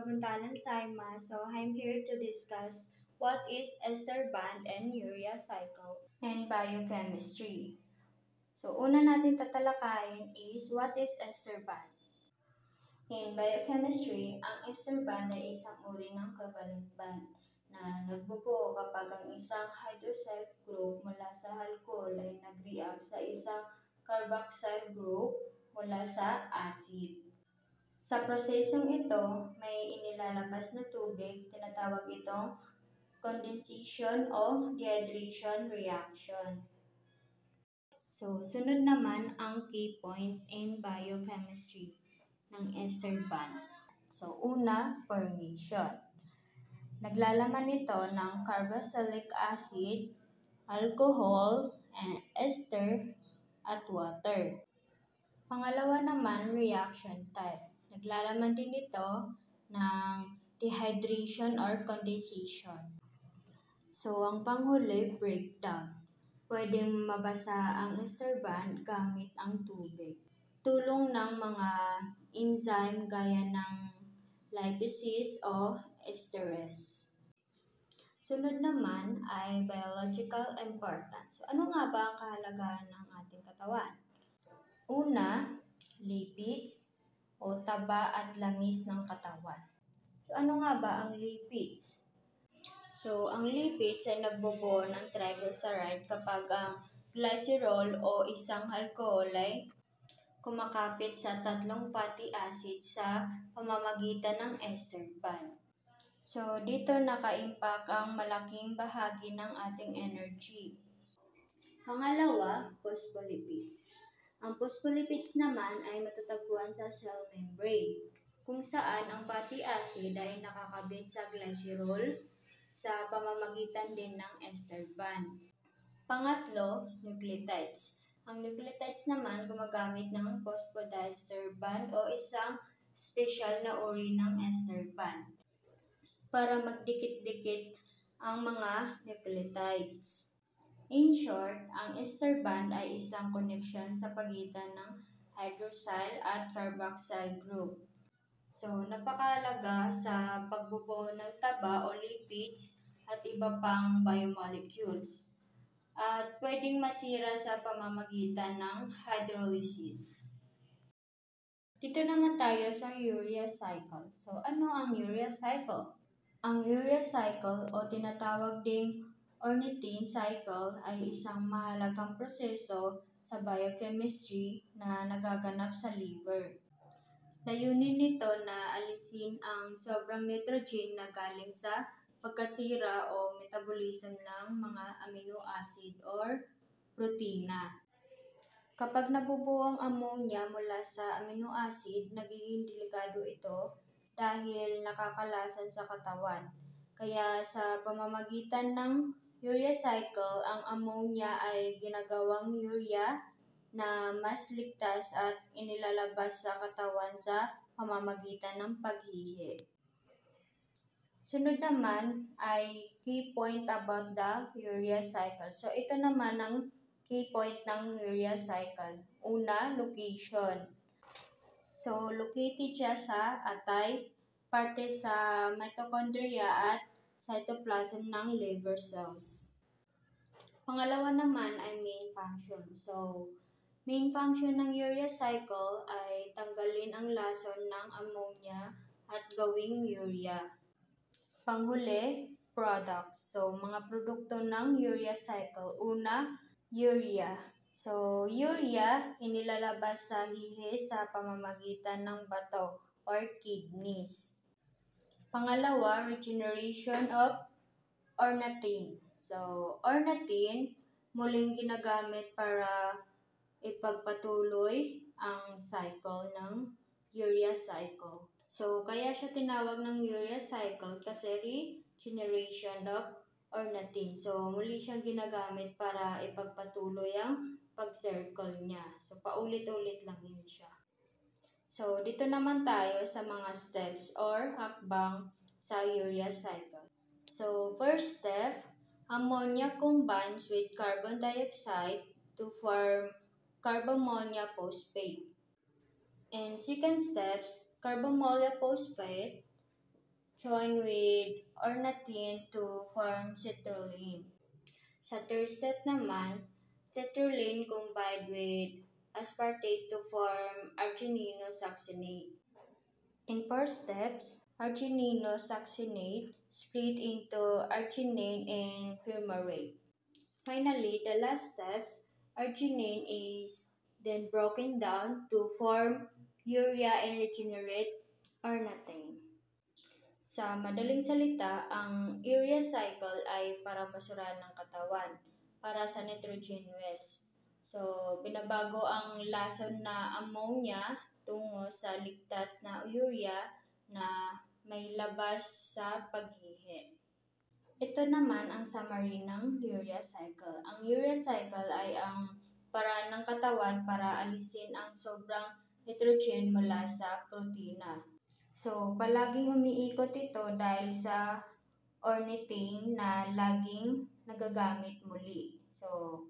Kabuntalan Saima. So I'm here to discuss what is ester bond and urea cycle and biochemistry. So una natin tatalakayin is what is ester bond. In biochemistry, ang ester bond ay isang uri ng covalent bond na nagbubuo kapag ang isang hydroxyl group mula sa alcohol ay nag-react sa isang carboxyl group mula sa acid. Sa prosesong ito, may inilalabas na tubig, tinatawag itong condensation o dehydration reaction. So, sunod naman ang key point in biochemistry ng ester bond. So, una, formation. Naglalaman ito ng carboxylic acid, alcohol, and ester, at water. Pangalawa naman, reaction type. Naglalaman din ito ng dehydration or condensation. So, ang panghuli, breakdown. Pwedeng mabasa ang ester bond gamit ang tubig. Tulong ng mga enzyme gaya ng lipases o esterase. Sunod naman ay biological importance. So, ano nga ba ang kahalagahan ng ating katawan? Una, lipids o taba at langis ng katawan. So, ano nga ba ang lipids? So, ang lipids ay nagbubuo ng triglyceride kapag ang glycerol o isang alcohol ay kumakapit sa tatlong fatty acid sa pamamagitan ng ester bond. So, dito naka-impact ang malaking bahagi ng ating energy. Pangalawa, phospholipids. Ang phospholipids naman ay matatagpuan sa cell membrane, kung saan ang fatty acid ay nakakabit sa glycerol sa pamamagitan din ng ester bond. Pangatlo, nucleotides. Ang nucleotides naman gumagamit ng phosphodiester bond o isang special na uri ng ester bond para magdikit-dikit ang mga nucleotides. In short, ang ester bond ay isang connection sa pagitan ng hydroxyl at carboxyl group. So, napakahalaga sa pagbubuo ng taba o lipids at iba pang biomolecules. At pwedeng masira sa pamamagitan ng hydrolysis. Dito naman tayo sa urea cycle. So, ano ang urea cycle? Ang urea cycle o tinatawag ding ornithine cycle ay isang mahalagang proseso sa biochemistry na nagaganap sa liver. Layunin nito na alisin ang sobrang nitrogen na galing sa pagkasira o metabolism ng mga amino acid or protina. Kapag nabubuo ang ammonia mula sa amino acid, nagiging delikado ito dahil nakakalason sa katawan. Kaya sa pamamagitan ng urea cycle, ang ammonia ay ginagawang urea na mas ligtas at inilalabas sa katawan sa pamamagitan ng paghihi. Sunod naman ay key point about the urea cycle. So, ito naman ang key point ng urea cycle. Una, location. So, located siya sa atay, parte sa mitochondria at cytoplasm ng liver cells. Pangalawa naman ay main function. So, main function ng urea cycle ay tanggalin ang lason ng ammonia at gawing urea. Panghuli, products. So, mga produkto ng urea cycle. Una, urea. So, urea, inilalabas sa hihi sa pamamagitan ng bato or kidneys. Pangalawa, regeneration of ornithine. So, ornithine, muling ginagamit para ipagpatuloy ang cycle ng urea cycle. So, kaya siya tinawag ng urea cycle kasi regeneration of ornithine. So, muli siyang ginagamit para ipagpatuloy ang pag-circle niya. So, paulit-ulit lang yun siya. So, dito naman tayo sa mga steps or hakbang sa urea cycle. So, first step, ammonia combines with carbon dioxide to form carbammonia phosphate. And second steps, carbammonia phosphate join with ornithine to form citrulline. Sa third step naman, citrulline combined with aspartate to form argininosuccinate. In fourth steps, argininosuccinate split into arginine and fumarate. Finally, the last steps, arginine is then broken down to form urea and regenerate ornithine. Sa madaling salita, ang urea cycle ay para masura ng katawan, para sa nitrogen waste. So, binabago ang lason na ammonia tungo sa ligtas na urea na may labas sa paghihi. Ito naman ang summary ng urea cycle. Ang urea cycle ay ang paraan ng katawan para alisin ang sobrang nitrogen mula sa protina. So, palaging umiikot ito dahil sa ornithine na laging nagagamit muli. So,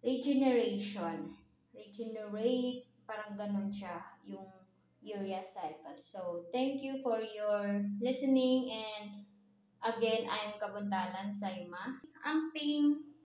regeneration. Regenerate, parang ganun siya, yung urea cycle. So, thank you for your listening and again, I'm Kabuntalan Saima. Amping!